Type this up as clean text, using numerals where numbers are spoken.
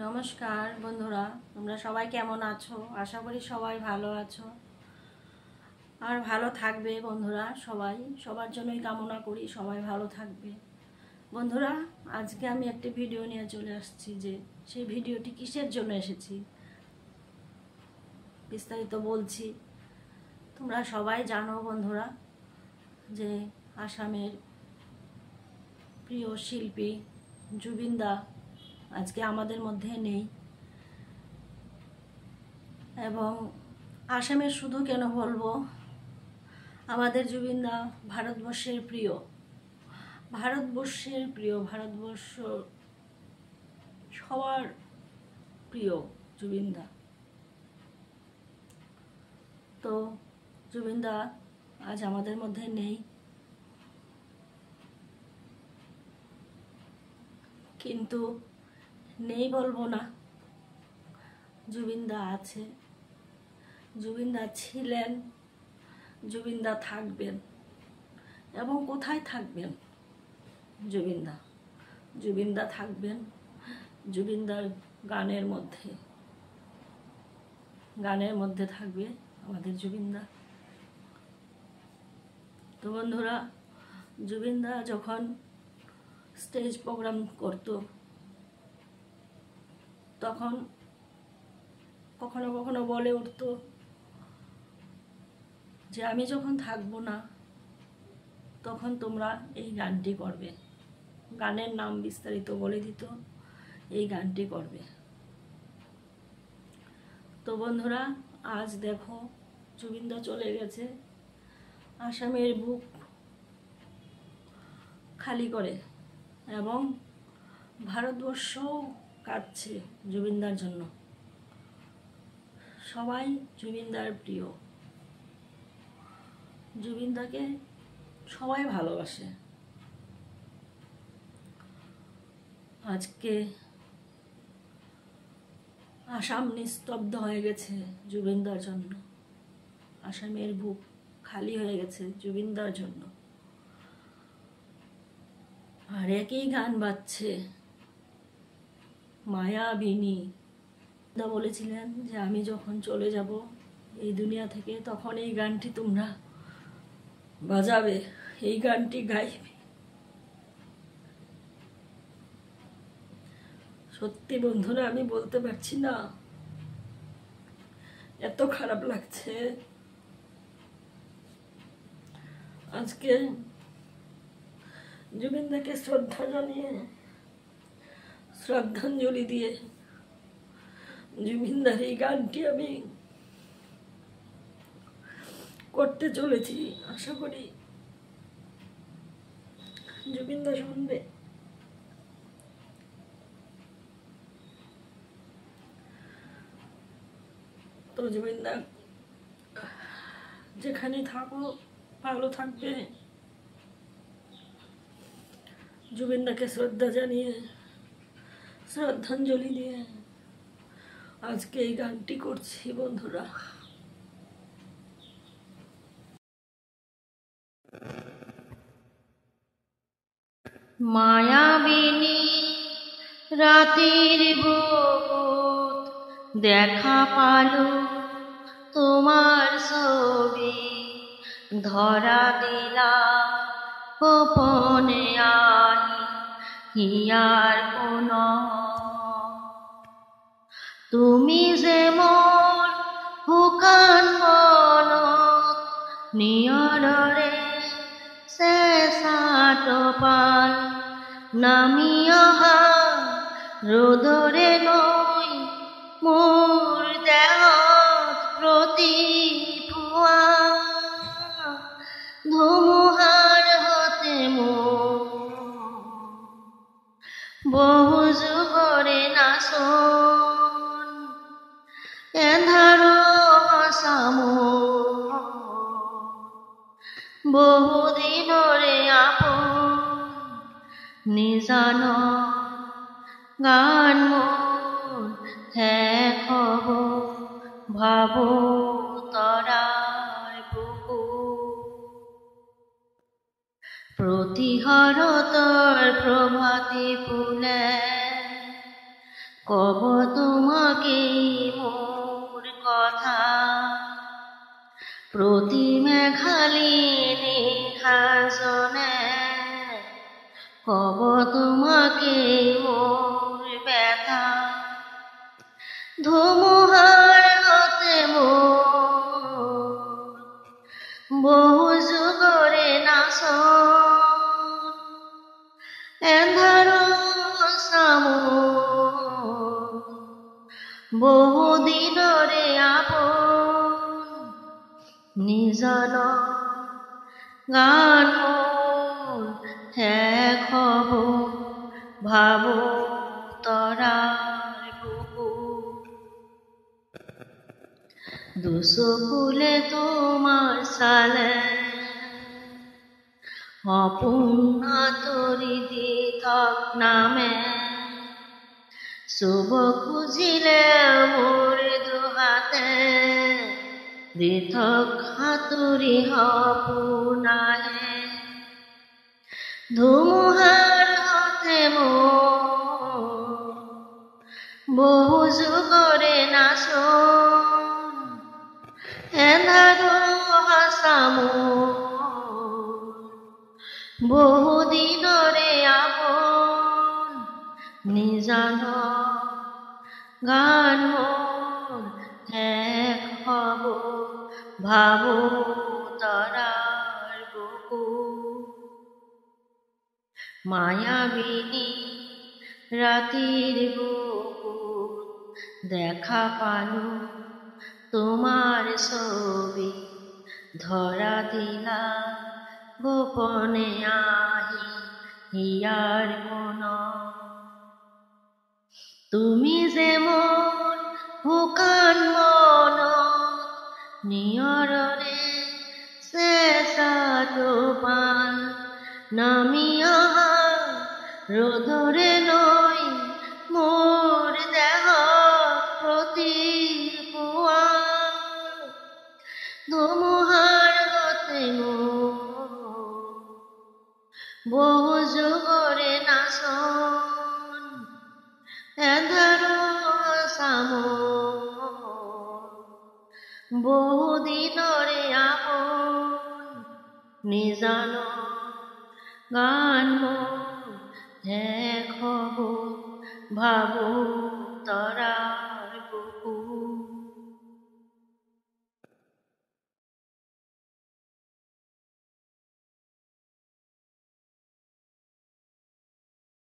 নমস্কার বন্ধুরা, তোমরা সবাই কেমন আছো? আশা করি সবাই ভালো আছো আর ভালো থাকবে। বন্ধুরা সবাই সবার জন্যই কামনা করি সবাই ভালো থাকবে। বন্ধুরা, আজকে আমি একটি ভিডিও নিয়ে চলে আসছি, যে সেই ভিডিওটি কিসের জন্য এসেছি বিস্তারিত বলছি। তোমরা সবাই জানো বন্ধুরা, যে আসামের প্রিয় শিল্পী জুবিন দা আজকে আমাদের মধ্যে নেই। এবং আসামের শুধু কেন বলবো, আমাদের জুবিন দা ভারতবর্ষের প্রিয়, ভারতবর্ষ সবার প্রিয় জুবিন দা। তো জুবিন দা আজ আমাদের মধ্যে নেই, কিন্তু নেই বলবো না, জুবিন দা আছে, জুবিন দা ছিলেন, জুবিন দা থাকবেন। এবং কোথায় থাকবেন জুবিন দা থাকবেন জুবিন দার গানের মধ্যে থাকবে আমাদের জুবিন দা। তো বন্ধুরা, জুবিন দা যখন স্টেজ প্রোগ্রাম করতো, তখন কখনো কখনো বলে উঠতো যে আমি যখন থাকবো না তখন তোমরা এই গানটি করবে। গানের নাম বিস্তারিত বলে দিত, এই গানটি করবে। তো বন্ধুরা, আজ দেখো জুবিন দা চলে গেছে, আসামের বুক খালি করে, এবং ভারতবর্ষও কাঁদছে জুবিন দার জন্য। সবাই জুবিন দার প্রিয়, জুবিন দাকে সবাই ভালোবাসে। আজকে আসাম নিস্তব্ধ হয়ে গেছে জুবিন দার জন্য, আসামের বুক খালি হয়ে গেছে জুবিন দার জন্য। আর একই গান বাজছে, মায়াবিনী। দা বলেছিলেন যে আমি যখন চলে যাব এই দুনিয়া থেকে, তখন এই গানটি তোমরা বাজাবে, এই গানটি গাইবে। সত্যি বন্ধুরা, আমি বলতে পারছি না, এত খারাপ লাগছে। আজকে জুবিন দাকে শ্রদ্ধাঞ্জলি দিয়ে জুবিন দার এই গানটি আমি করতে চলেছি। আশা করি জুবিন দা শুনবে। তো জুবিন দা যেখানে থাকো ভালো থাকবে। জুবিন দাকে শ্রদ্ধাঞ্জলি দিয়ে আজকে এই গানটি করছি বন্ধুরা। মায়াবিনী রাতের বুকুত দেখা পালো তোমার ছবি, ধরা দিলা গোপনে আহি হিয়ার কোন। তুমি যে মোর শুকান মনত নিয়ৰৰে চেঁচা পাল নামি অহা ৰ'দৰে নৈ মোৰ দেহত প্ৰতিফুৱা, ধুমুহাৰ হতে মোৰ বহু যুগৰে নাচন, এন্ধাৰ চামোৰ বহুদিনৰে আপোন। নিজান গান মোৰ শেষ হ'ব, ভাবো তৰাৰ বুকু। প্ৰতিহৰতৰ প্ৰভাতী ফুলে কব তোমাকে মোর কথা প্রতি মেঘালিনী হাজনে কব তোমাকে মোর ব্যথা ধুমুহার হতে মোর বহু যুগরে নাশন এন্ধার সামন বহু দিনরে আপন নিজন গান মোর ঠেক হব ভাবো তরার বুকু দুচকুলে তোমার চালে অপূৰ্ণ তৰি দি থক নামে চুব খুজিলে মোৰ দুহাতে দি থক সাঁতুৰি সপোনাহে ধুমুহাৰ হতে মোৰ বহু যুগৰে নাচন এন্ধাৰো হাছা মোৰ বহু দিনরে আপন নিজান গান মোর এক হব ভাবো তরার বুকু মায়াবিনী রাতির বুকু দেখা পালু তোমার ছবি ধরা দিলা গোপনে আহি হিয়ার মন তুমি যে মোর শুকান মন নিয়ৰৰে চেঁচাটো পান নামি অহা ৰ'দৰে লৈ মোৰ দেহত প্ৰতিপুৱা ধুমুহাৰ গতে মোৰ বহু যুগৰে নাচন এন্ধাৰ চামন বহু দিনৰে আপন নিজান গান মোৰ শেষ হব ভাবো তৰা